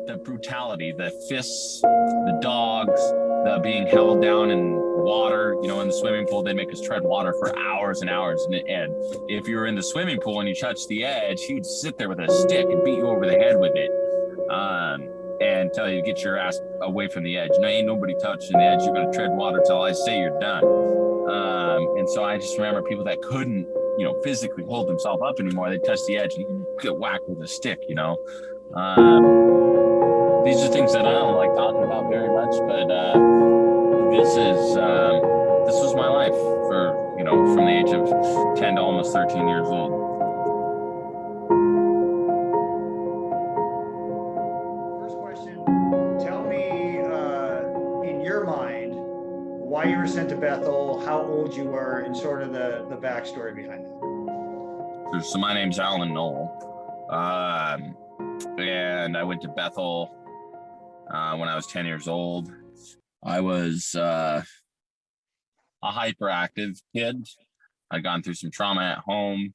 the brutality, the fists, the dogs, the being held down in water, in the swimming pool. They'd make us tread water for hours and hours. And if you were in the swimming pool and you touched the edge, he'd sit there with a stick and beat you over the head with it. And tell you to get your ass away from the edge. No, ain't nobody touching the edge. You're going to tread water till I say you're done. And so I just remember people that couldn't, physically hold themselves up anymore. They touch the edge and get whacked with a stick, These are things that I don't like talking about very much, but this was my life for, from the age of 10 to almost 13 years old. Why you were sent to Bethel, how old you were, and sort of the backstory behind it. So my name's Knoll, and I went to Bethel when I was 10 years old. I was a hyperactive kid. I'd gone through some trauma at home.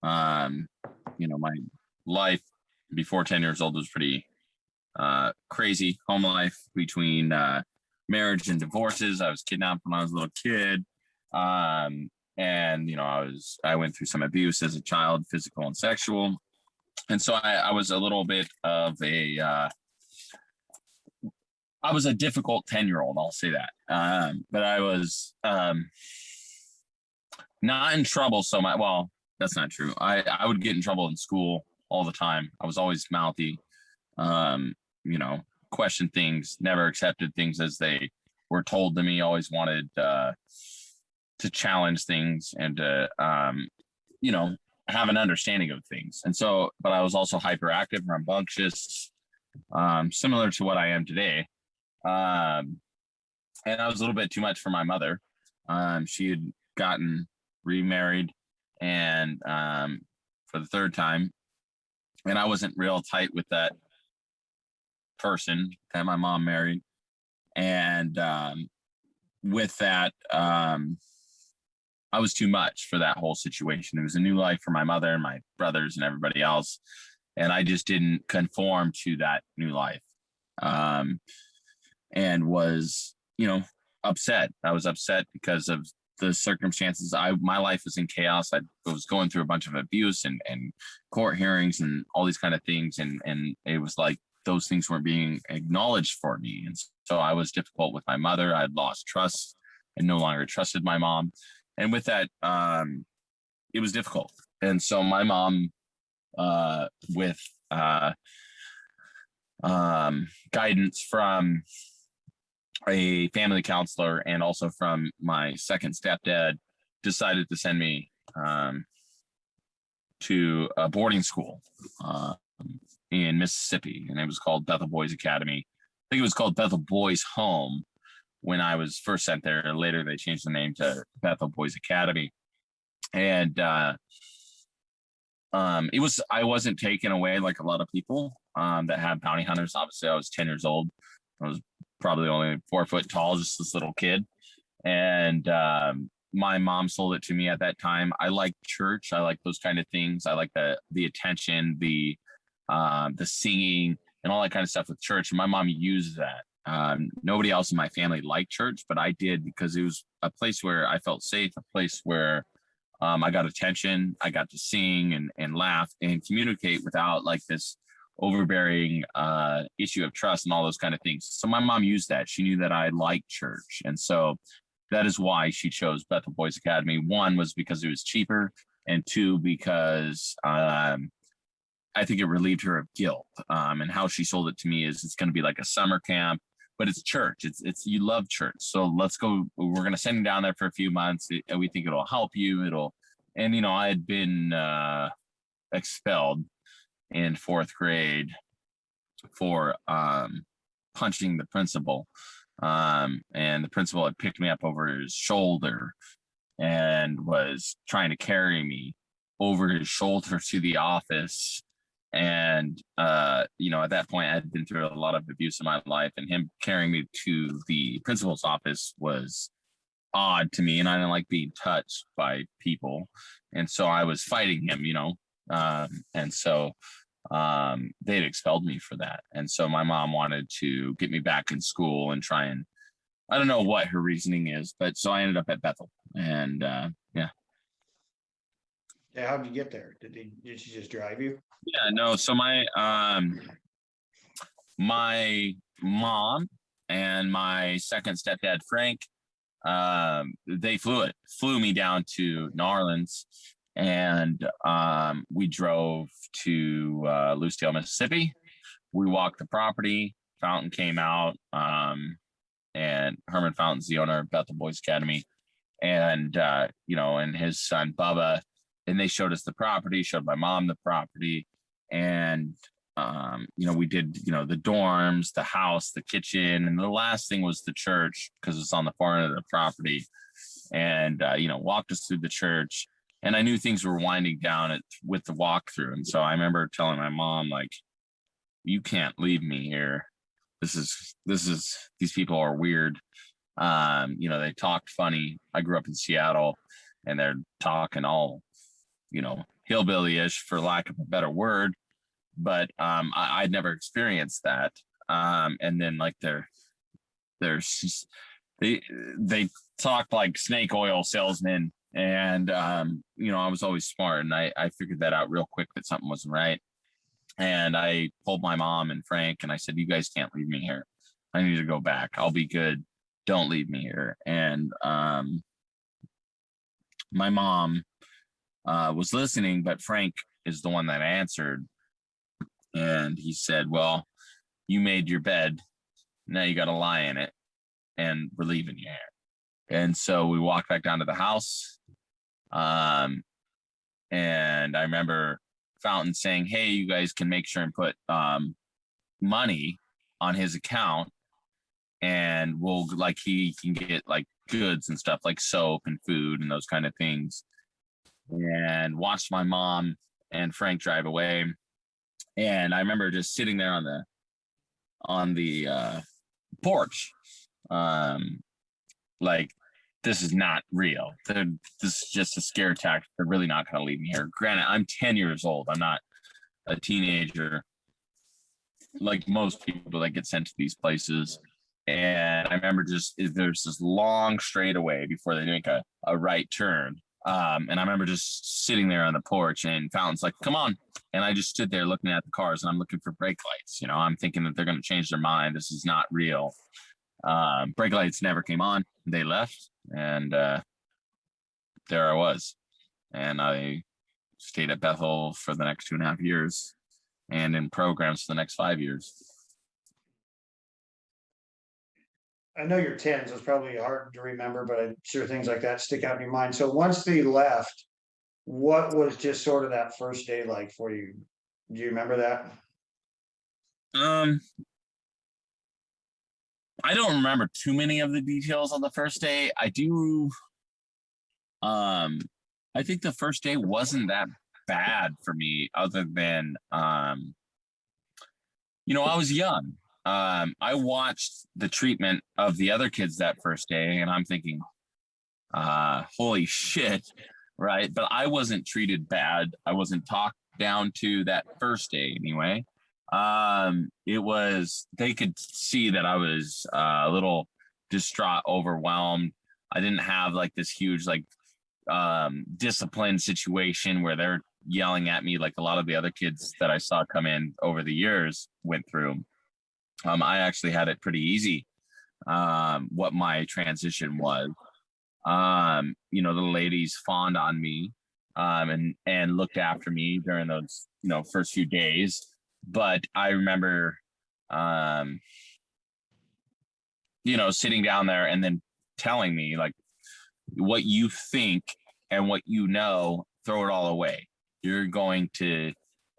My life before 10 years old was pretty crazy. Home life between marriage and divorces. I was kidnapped when I was a little kid. And I went through some abuse as a child, physical and sexual. And so I was a little bit of I was a difficult 10-year-old, I'll say that. But I was not in trouble so much. Well, that's not true. I would get in trouble in school all the time. I was always mouthy, questioned things, never accepted things as they were told to me, always wanted to challenge things and to, have an understanding of things. And so, but I was also hyperactive, rambunctious, similar to what I am today. And I was a little bit too much for my mother. She had gotten remarried and for the third time. And I wasn't real tight with that person that my mom married. And with that, I was too much for that whole situation. It was a new life for my mother and my brothers and everybody else. And I just didn't conform to that new life. And was, upset. I was upset because of the circumstances. My life was in chaos. I was going through a bunch of abuse and court hearings and all these kind of things. And it was like those things weren't being acknowledged for me. And so I was difficult with my mother. I had lost trust and no longer trusted my mom. And with that, it was difficult. And so my mom, with guidance from a family counselor and also from my second stepdad, decided to send me to a boarding school in Mississippi, and it was called Bethel Boys Academy. I think it was called Bethel Boys Home when I was first sent there. Later, they changed the name to Bethel Boys Academy. And I wasn't taken away like a lot of people that have bounty hunters. Obviously, I was 10 years old. I was probably only 4 foot tall, just this little kid. And my mom sold it to me at that time. I like church. I like those kind of things. I like the attention, the singing and all that kind of stuff with church. And my mom used that. Nobody else in my family liked church, but I did because it was a place where I felt safe, a place where I got attention. I got to sing and laugh and communicate without like this overbearing issue of trust and all those kind of things. So my mom used that. She knew that I liked church. And so that is why she chose Bethel Boys Academy. One was because it was cheaper, and two, because I think it relieved her of guilt. And how she sold it to me is it's going to be like a summer camp, but it's church. It's you love church. So let's go. We're going to send you down there for a few months. And we think it'll help you. And I had been expelled in fourth grade for punching the principal. And the principal had picked me up over his shoulder and was trying to carry me over his shoulder to the office. And, at that point, I had been through a lot of abuse in my life, and him carrying me to the principal's office was odd to me. And I didn't like being touched by people. And so I was fighting him, and so They'd expelled me for that. And so my mom wanted to get me back in school and try and, I don't know what her reasoning is, but so I ended up at Bethel. And yeah. Yeah, how'd you get there? Did she just drive you? Yeah, no. So my mom and my second stepdad, Frank, they flew me down to New Orleans, and we drove to Lucedale, Mississippi. We walked the property. Fountain came out, and Herman Fountain's the owner of Bethel Boys Academy, and and his son Bubba, and they showed us the property, showed my mom the property, and we did the dorms, the house, the kitchen, and the last thing was the church because it's on the far end of the property, and walked us through the church, and I knew things were winding down with the walkthrough, and so I remember telling my mom, like, you can't leave me here. This is these people are weird. They talked funny. I grew up in Seattle, and they're talking all hillbilly-ish, for lack of a better word, but I'd never experienced that. And then like they talked like snake oil salesmen, and I was always smart, and I figured that out real quick that something wasn't right. And I told my mom and Frank, and I said, you guys can't leave me here. I need to go back. I'll be good. Don't leave me here. And my mom was listening, but Frank is the one that answered. And he said, well, you made your bed. Now you got to lie in it, and we're leaving you here. And so we walked back down to the house. And I remember Fountain saying, hey, you guys can make sure and put money on his account, and he can get like goods and stuff like soap and food and those kind of things. And watched my mom and Frank drive away. And I remember just sitting there on the porch, like, this is not real. This is just a scare tactic. They're really not going to leave me here. Granted, I'm 10 years old. I'm not a teenager like most people that get sent to these places. And I remember there's this long straightaway before they make a right turn. And I remember just sitting there on the porch, and Fountain's like, come on. And I just stood there looking at the cars, and I'm looking for brake lights. I'm thinking that they're going to change their mind. This is not real. Brake lights never came on. They left, and there I was. And I stayed at Bethel for the next 2.5 years, and in programs for the next 5 years. I know you're 10, so it's probably hard to remember, but I'm sure things like that stick out in your mind. So once they left, what was just sort of that first day like for you? Do you remember that? I don't remember too many of the details on the first day. I do. I think the first day wasn't that bad for me, other than, I was young. I watched the treatment of the other kids that first day, and I'm thinking, holy shit, right? But I wasn't treated bad. I wasn't talked down to that first day anyway. They could see that I was a little distraught, overwhelmed. I didn't have like this huge discipline situation where they're yelling at me like a lot of the other kids that I saw come in over the years went through. I actually had it pretty easy, what my transition was. The ladies fawned on me, and looked after me during those, first few days. But I remember, sitting down there and then telling me, like, what you think and what throw it all away. You're going to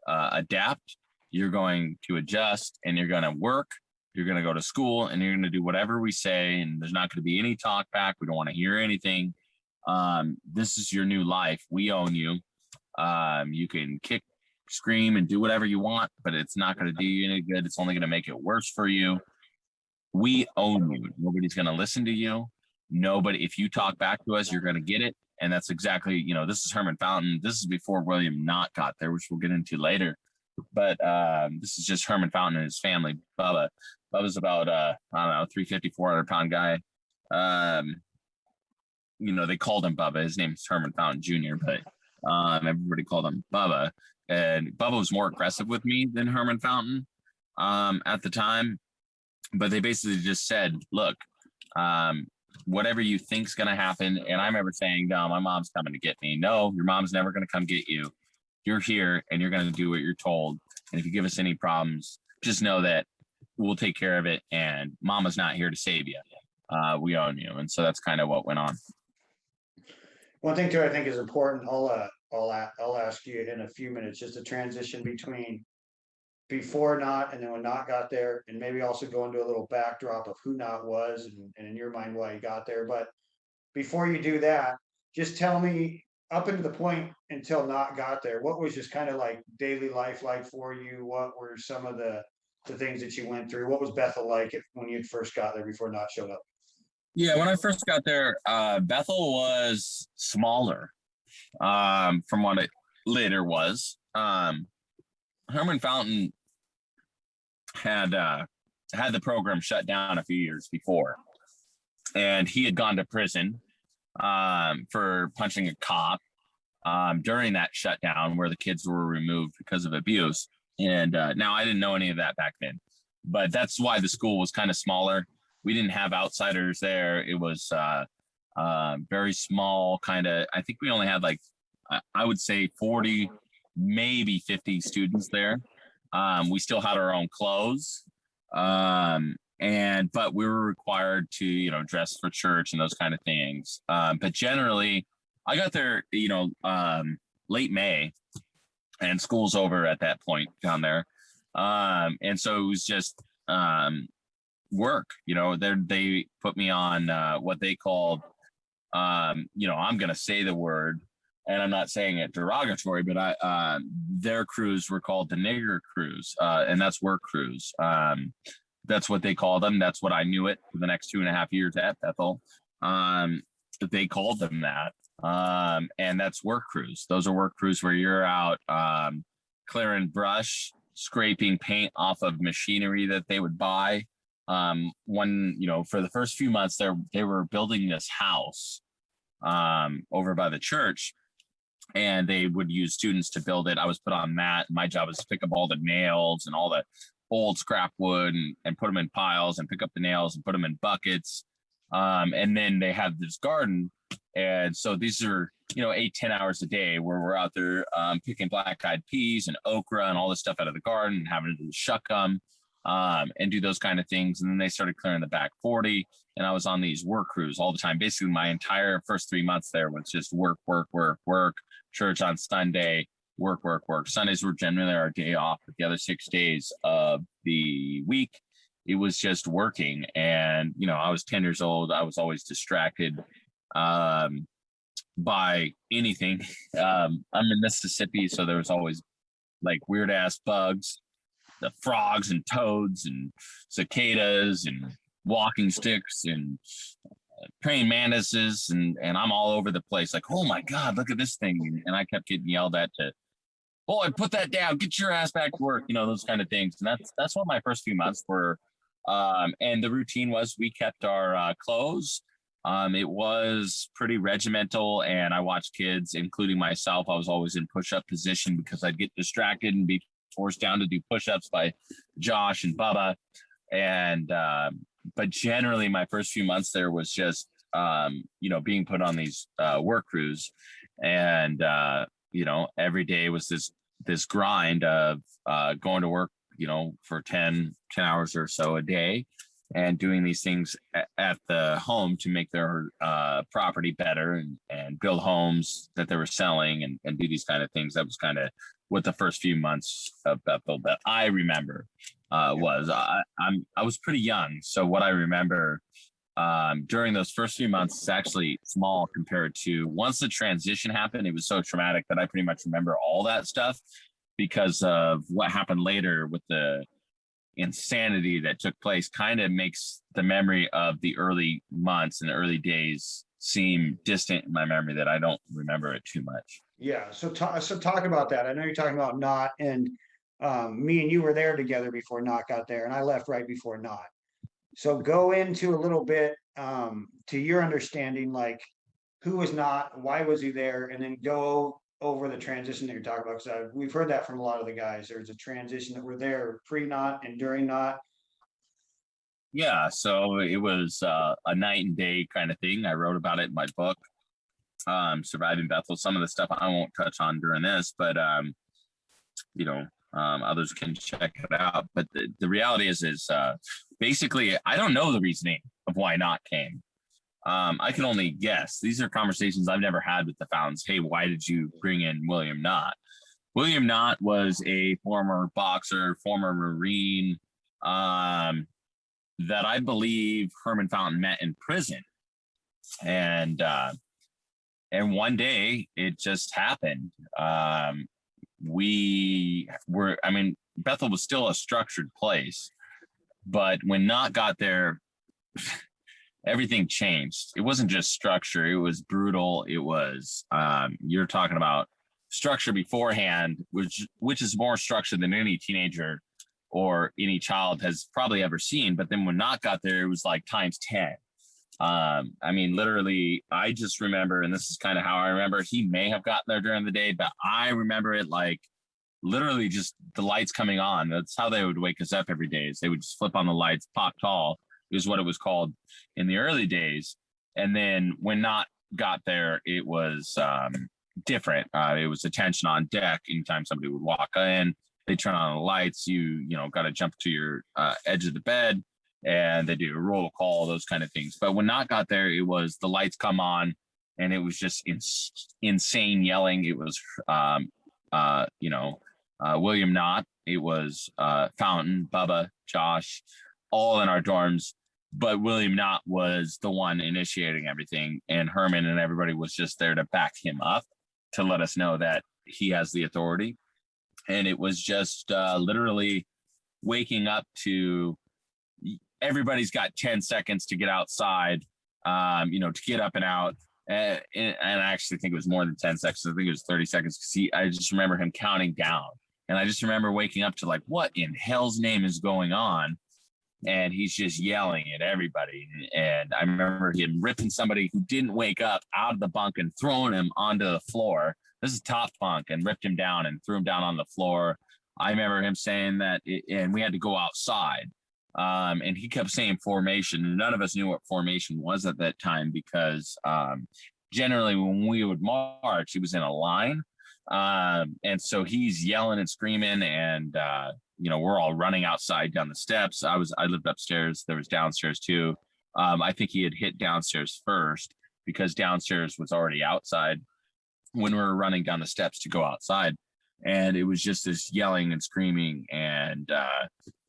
adapt, you're going to adjust, and you're going to work, you're going to go to school, and you're going to do whatever we say, and there's not going to be any talk back. We don't want to hear anything. This is your new life. We own you. You can kick, scream, and do whatever you want, but it's not going to do you any good. It's only going to make it worse for you. We own you. Nobody's going to listen to you. Nobody, if you talk back to us, you're going to get it. And that's exactly, this is Herman Fountain. This is before William Knott got there, which we'll get into later. but this is just Herman Fountain and his family. Bubba's about I don't know, 350, 400-pound guy. They called him Bubba. His name's Herman Fountain Jr., but everybody called him Bubba. And Bubba was more aggressive with me than Herman Fountain at the time. But they basically just said, look, whatever you think's going to happen. And I remember saying, no, my mom's coming to get me. No, your mom's never going to come get you. You're here and you're going to do what you're told. And if you give us any problems, just know that we'll take care of it. And mama's not here to save you. We own you. And so that's kind of what went on. One thing too, I think is important. I'll ask you in a few minutes, just a transition between before Knott and then when Knott got there, and maybe also go into a little backdrop of who Knott was and in your mind why he got there. But before you do that, just tell me up into the point until Knott got there, what was just kind of like daily life like for you? What were some of the things that you went through? What was Bethel like when you first got there before Knott showed up? Yeah, when I first got there, Bethel was smaller from what it later was. Herman Fountain had the program shut down a few years before, and he had gone to prison for punching a cop during that shutdown where the kids were removed because of abuse. And now I didn't know any of that back then, but that's why the school was kind of smaller. We didn't have outsiders there. It was very small, kind of. I think we only had like, I would say 40, maybe 50 students there. We still had our own clothes. But we were required to, dress for church and those kind of things. But generally, I got there, late May, and school's over at that point down there. And so it was just work. They put me on what they called, I'm going to say the word, and I'm not saying it derogatory, but their crews were called the nigger crews, and that's work crews. That's what they called them. That's what I knew it for the next 2.5 years at Bethel. They called them that. And that's work crews. Those are work crews where you're out clearing brush, scraping paint off of machinery that they would buy. For the first few months they were building this house over by the church, and they would use students to build it. I was put on that. My job was to pick up all the nails and all the old scrap wood and put them in piles and pick up the nails and put them in buckets. And then they had this garden. And so these are, 8-10 hours a day where we're out there picking black-eyed peas and okra and all this stuff out of the garden and having to shuck them and do those kind of things. And then they started clearing the back 40. And I was on these work crews all the time. Basically, my entire first 3 months there was just work, church on Sunday, work. Sundays were generally our day off, but the other 6 days of the week, it was just working. And, I was 10 years old. I was always distracted by anything. I'm in Mississippi, so there was always like weird ass bugs, the frogs and toads and cicadas and walking sticks and praying mantises, and I'm all over the place. Like, oh my God, look at this thing. And I kept getting yelled at to, boy, put that down, get your ass back to work, those kind of things. And that's what my first few months were. And the routine was we kept our clothes. It was pretty regimental, and I watched kids, including myself. I was always in push-up position because I'd get distracted and be forced down to do push-ups by Josh and Bubba. And but generally my first few months there was just being put on these work crews, and every day was this grind of going to work for 10 hours or so a day and doing these things at the home to make their property better and build homes that they were selling and do these kind of things. That was kind of what the first few months of Bethel that I remember was. I was pretty young, so what I remember during those first few months is actually small compared to once the transition happened. It was so traumatic that I pretty much remember all that stuff because of what happened later with the insanity that took place. Kind of makes the memory of the early months and the early days seem distant in my memory, that I don't remember it too much. Yeah. So talk about that. I know you're talking about Knott, and Me and you were there together before Knott got there, and I left right before Knott. So go into a little bit to your understanding, like who was Knott, why was he there, and then go over the transition that you're talking about. Because we've heard that from a lot of the guys. There's a transition that were there pre-Knott and during Knott. Yeah, so it was a night and day kind of thing. I wrote about it in my book, Surviving Bethel. Some of the stuff I won't touch on during this, but others can check it out. But the reality is basically, I don't know the reasoning of why Knott came. I can only guess. These are conversations I've never had with the Fountains. Hey, why did you bring in William Knott? William Knott was a former boxer, former Marine, that I believe Herman Fountain met in prison. And one day it just happened. Bethel was still a structured place, but when Knott got there, everything changed. It wasn't just structure. It was brutal. It was, you're talking about structure beforehand, which is more structure than any teenager or any child has probably ever seen. But then when Knott got there, it was like times 10. Literally, I just remember, and this is kind of how I remember, he may have gotten there during the day, but I remember it like literally just the lights coming on. That's how they would wake us up every day. Is they would just flip on the lights, pop tall is what it was called in the early days. And then when Knott got there, it was different. It was attention on deck. Anytime somebody would walk in, they turn on the lights, you got to jump to your edge of the bed, and they do a roll call, those kind of things. But when Knott got there, it was the lights come on, and it was just insane yelling. It was, William Knott. It was Fountain, Bubba, Josh, all in our dorms. But William Knott was the one initiating everything, and Herman and everybody was just there to back him up, to let us know that he has the authority. And it was just literally waking up to everybody's got 10 seconds to get outside, to get up and out. And I actually think it was more than 10 seconds. I think it was 30 seconds. I just remember him counting down. And I just remember waking up to like, what in hell's name is going on? And he's just yelling at everybody. And I remember him ripping somebody who didn't wake up out of the bunk and throwing him onto the floor. This is top bunk, and ripped him down and threw him down on the floor. I remember him saying that, and we had to go outside. And he kept saying formation. None of us knew what formation was at that time, because generally when we would march, it was in a line. And so he's yelling and screaming, and we're all running outside down the steps. I lived upstairs. There was downstairs too. I think he had hit downstairs first, because downstairs was already outside when we were running down the steps to go outside. And it was just this yelling and screaming and,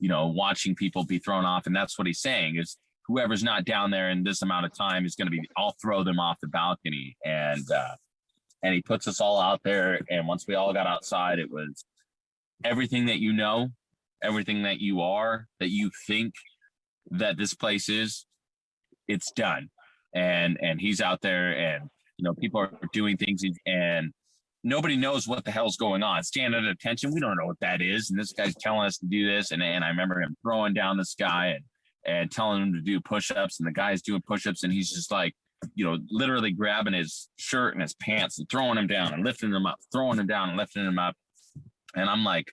watching people be thrown off. And that's what he's saying is, whoever's not down there in this amount of time is going to be, I'll throw them off the balcony. And he puts us all out there. And once we all got outside, it was everything that everything that you are, that you think that this place is, it's done. And he's out there, and, people are doing things, and nobody knows what the hell's going on. Stand at attention. We don't know what that is. And this guy's telling us to do this. And I remember him throwing down this guy and telling him to do push-ups, and the guy's doing push-ups, and he's just like, literally grabbing his shirt and his pants and throwing him down and lifting him up, throwing him down and lifting him up. And I'm like,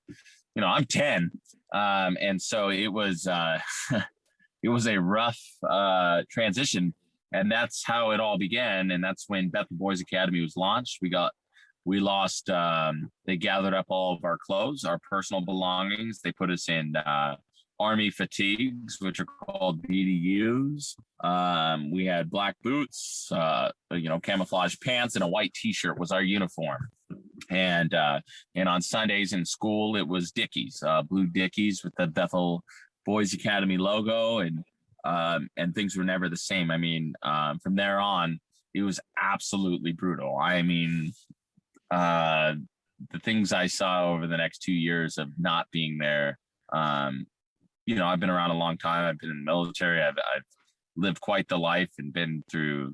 I'm 10. And so it was, it was a rough transition, and that's how it all began. And that's when Bethel Boys Academy was launched. We lost, they gathered up all of our clothes, our personal belongings. They put us in Army fatigues, which are called BDUs. We had black boots, camouflage pants, and a white t-shirt was our uniform. And on Sundays in school, it was Dickies, blue Dickies with the Bethel Boys Academy logo, and things were never the same. From there on, it was absolutely brutal. The things I saw over the next 2 years of not being there, I've been around a long time. I've been in the military. I've lived quite the life and been through,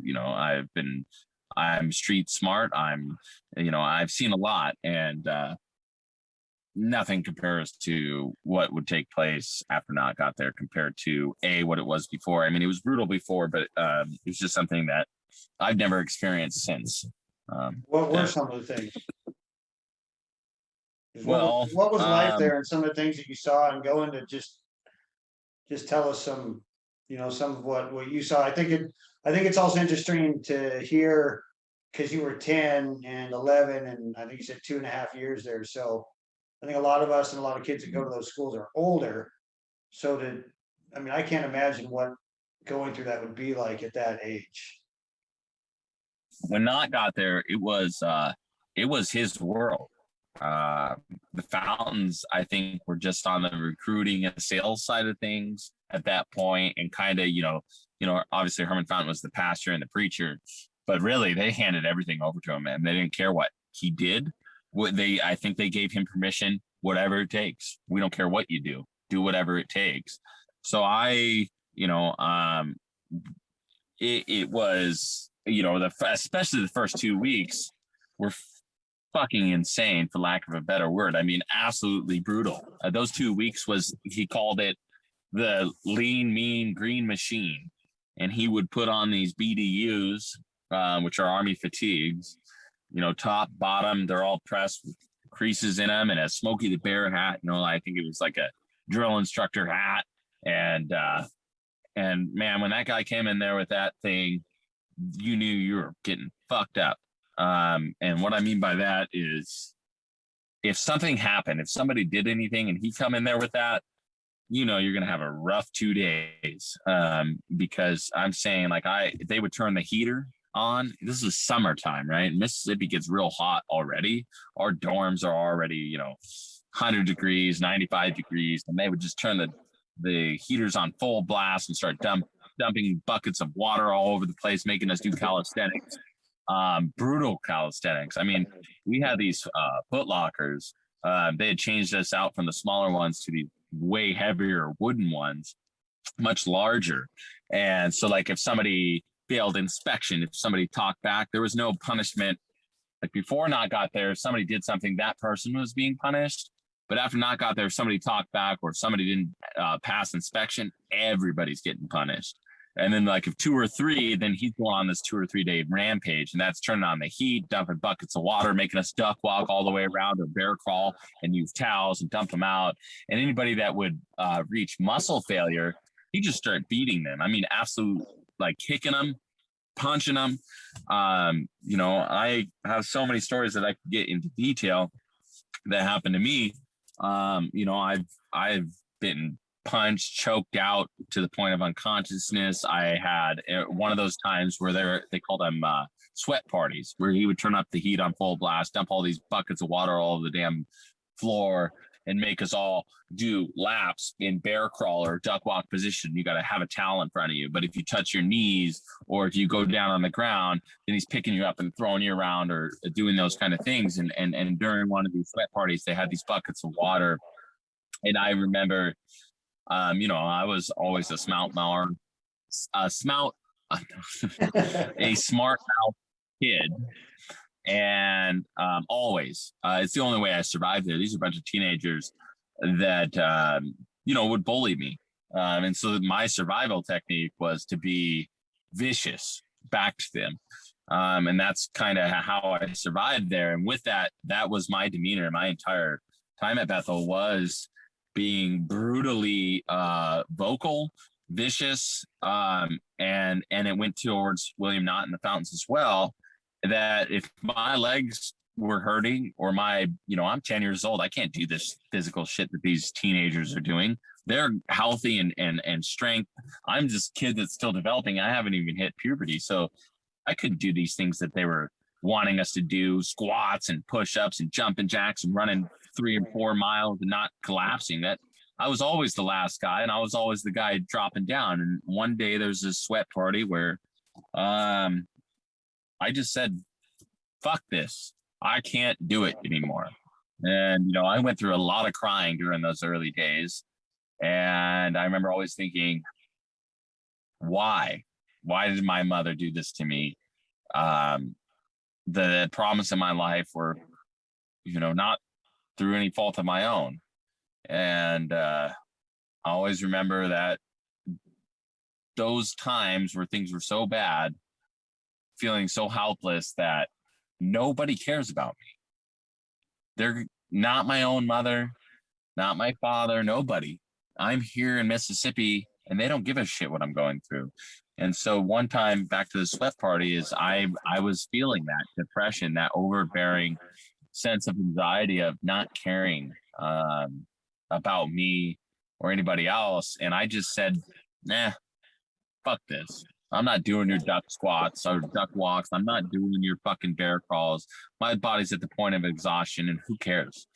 I'm street smart. I've seen a lot. And, nothing compares to what would take place after Knott got there compared to what it was before. I mean, it was brutal before, but it was just something that I've never experienced since. What were some of the things? Well, what was life there, and some of the things that you saw, and go into just tell us some, some of what you saw. I think it's also interesting to hear, because you were 10 and 11, and I think you said 2.5 years there. So I think a lot of us and a lot of kids that go to those schools are older. So I can't imagine what going through that would be like at that age. when Knott got there, it was his world. The Fountains, I think, were just on the recruiting and sales side of things at that point, and kind of, obviously Herman Fountain was the pastor and the preacher, but really they handed everything over to him, and they didn't care what he did. I think they gave him permission, whatever it takes. We don't care what you do whatever it takes. So it was, especially the first 2 weeks were fucking insane, for lack of a better word. I mean, absolutely brutal. Those 2 weeks he called it the lean, mean, green machine. And he would put on these BDUs, which are Army fatigues, top, bottom, they're all pressed with creases in them, and a Smokey the Bear hat. I think it was like a drill instructor hat. And man, when that guy came in there with that thing, you knew you were getting fucked up. And what I mean by that is, if something happened, if somebody did anything and he come in there with that, you're going to have a rough 2 days. Because I'm saying, they would turn the heater on. This is summertime, right? Mississippi gets real hot already. Our dorms are already, 100 degrees, 95 degrees. And they would just turn the heaters on full blast and start dumping buckets of water all over the place, making us do calisthenics. Brutal calisthenics. I mean, we had these foot lockers. They had changed us out from the smaller ones to the way heavier wooden ones, much larger. And so, if somebody failed inspection, if somebody talked back, there was no punishment. Before Knott got there, if somebody did something, that person was being punished. But after Knott got there, if somebody talked back or if somebody didn't pass inspection, everybody's getting punished. And then if 2 or 3, then he's going on this 2 or 3 day rampage, and that's turning on the heat, dumping buckets of water, making us duck walk all the way around or bear crawl and use towels and dump them out. And anybody that would reach muscle failure, he just started beating them. I mean, absolute, kicking them, punching them. I have so many stories that I could get into detail that happened to me. I've been punched, choked out to the point of unconsciousness. I had one of those times where they called them sweat parties, where he would turn up the heat on full blast, dump all these buckets of water all over the damn floor, and make us all do laps in bear crawl or duck walk position. You got to have a towel in front of you. But if you touch your knees or if you go down on the ground, then he's picking you up and throwing you around or doing those kind of things. And during one of these sweat parties, they had these buckets of water. And I remember, I was always a smart mouth kid. And always, it's the only way I survived there. These are a bunch of teenagers that, would bully me. And so my survival technique was to be vicious back to them. And that's kind of how I survived there. And with that, that was my demeanor. My entire time at Bethel was being brutally vocal, vicious, and it went towards William Knott and the Fountains as well. That if my legs were hurting or I'm 10 years old, I can't do this physical shit that these teenagers are doing. They're healthy and strength. I'm just a kid that's still developing. I haven't even hit puberty. So I couldn't do these things that they were wanting us to do, squats and push-ups and jumping jacks and running 3 and 4 miles and not collapsing. That I was always the last guy, and I was always the guy dropping down. And one day there's this sweat party where I just said, fuck this. I can't do it anymore. And, I went through a lot of crying during those early days. And I remember always thinking, why? Why did my mother do this to me? The problems in my life were, not through any fault of my own. And I always remember that those times where things were so bad, feeling so helpless that nobody cares about me. They're not my own mother, not my father, nobody. I'm here in Mississippi and they don't give a shit what I'm going through. And so one time, back to the sweat party, is I was feeling that depression, that overbearing sense of anxiety of not caring about me or anybody else. And I just said, nah, fuck this. I'm not doing your duck squats or duck walks. I'm not doing your fucking bear crawls. My body's at the point of exhaustion, and who cares?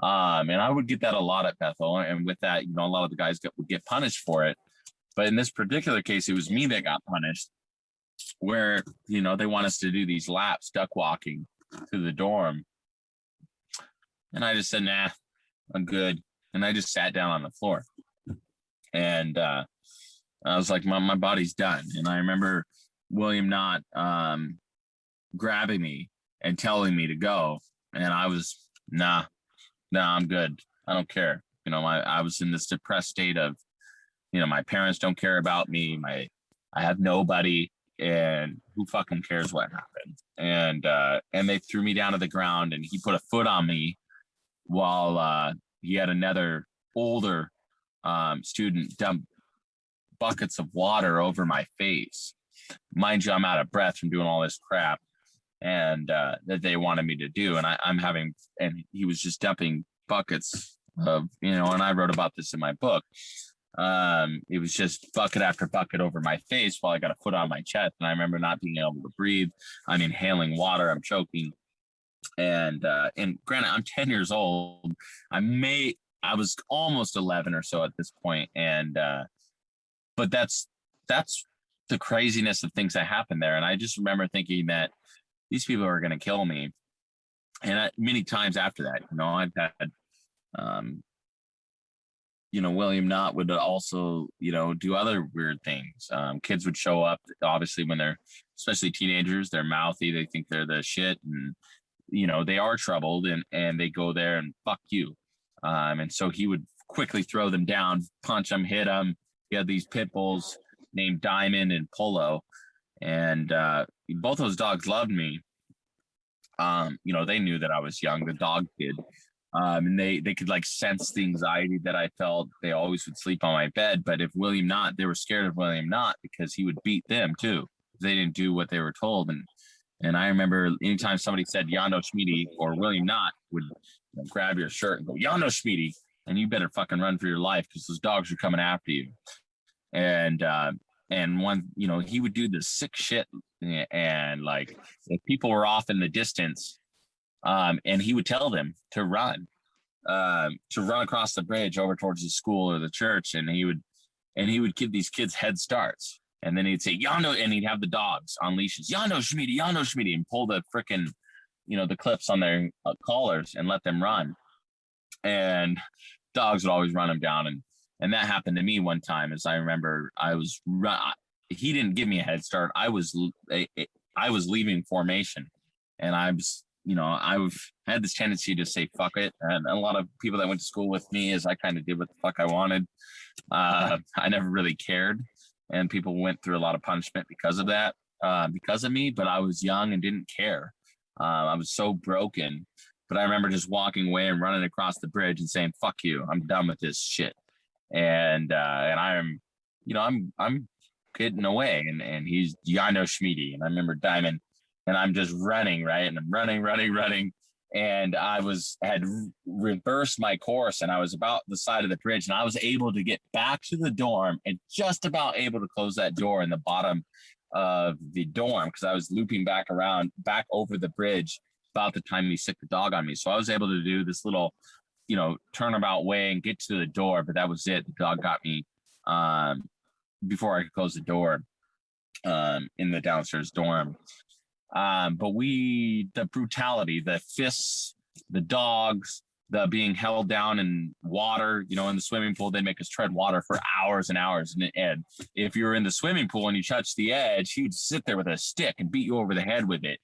And I would get that a lot at Bethel. And with that, a lot of the guys would get punished for it. But in this particular case, it was me that got punished, where, they want us to do these laps, duck walking to the dorm. And I just said, nah, I'm good. And I just sat down on the floor. And I was like, my body's done. And I remember William Knott grabbing me and telling me to go. And I was, nah, I'm good. I don't care. I was in this depressed state of, my parents don't care about me. I have nobody, and who fucking cares what happened? And they threw me down to the ground, and he put a foot on me while he had another older student dump buckets of water over my face. Mind you, I'm out of breath from doing all this crap and that they wanted me to do. And and he was just dumping buckets of, and I wrote about this in my book. It was just bucket after bucket over my face while I got a foot on my chest. And I remember not being able to breathe. I'm inhaling water. I'm choking. And granted, I'm 10 years old. I was almost 11 or so at this point. And, but that's the craziness of things that happened there. And I just remember thinking that these people are going to kill me. And many times after that, I've had, William Knott would also, do other weird things. Kids would show up, obviously, when they're, especially teenagers, they're mouthy. They think they're the shit, and, they are troubled, and they go there and fuck you. And so he would quickly throw them down, punch them, hit them. He had these pit bulls named Diamond and Polo, and both those dogs loved me. They knew that I was young. The dog did. And they could sense the anxiety that I felt. They always would sleep on my bed. But if William Knott, they were scared of William Knott because he would beat them too. They didn't do what they were told. And I remember anytime somebody said Yano Schmiede, or William Knott would grab your shirt and go, Yano Schmiede, and you better fucking run for your life because those dogs are coming after you. And one, he would do this sick shit. And if people were off in the distance, and he would tell them to run across the bridge over towards the school or the church. And he would give these kids head starts. And then he'd say, Yano, and he'd have the dogs on leashes, Yano Schmiede, and pull the frickin', the clips on their collars and let them run. And dogs would always run them down. And that happened to me one time. As I remember, he didn't give me a head start. I was leaving formation, and I've had this tendency to say fuck it. And a lot of people that went to school with me, is I kind of did what the fuck I wanted. I never really cared, and people went through a lot of punishment because of that, because of me. But I was young and didn't care. I was so broken. But I remember just walking away and running across the bridge and saying, fuck you, I'm done with this shit. And I'm getting away, and he's Yano Schmiede, and I remember Diamond, and I'm just running, right? And I'm running. And I had reversed my course, and I was about the side of the bridge, and I was able to get back to the dorm and just about able to close that door in the bottom of the dorm, because I was looping back over the bridge about the time he sicked the dog on me. So I was able to do this little, turnabout way and get to the door, but that was it. The dog got me before I could close the door in the downstairs dorm. But the brutality, the fists, the dogs, the being held down in water, in the swimming pool, they'd make us tread water for hours and hours. And if you were in the swimming pool and you touched the edge, he would sit there with a stick and beat you over the head with it.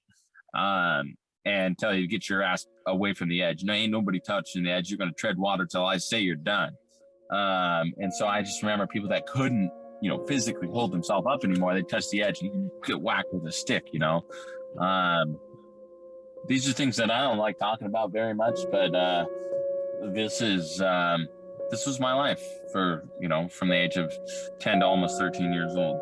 and tell you to get your ass away from the edge. Ain't nobody touching the edge. You're going to tread water till I say you're done. And so I just remember people that couldn't, physically hold themselves up anymore. They touch the edge and get whacked with a stick, These are things that I don't like talking about very much, but this was my life for, from the age of 10 to almost 13 years old.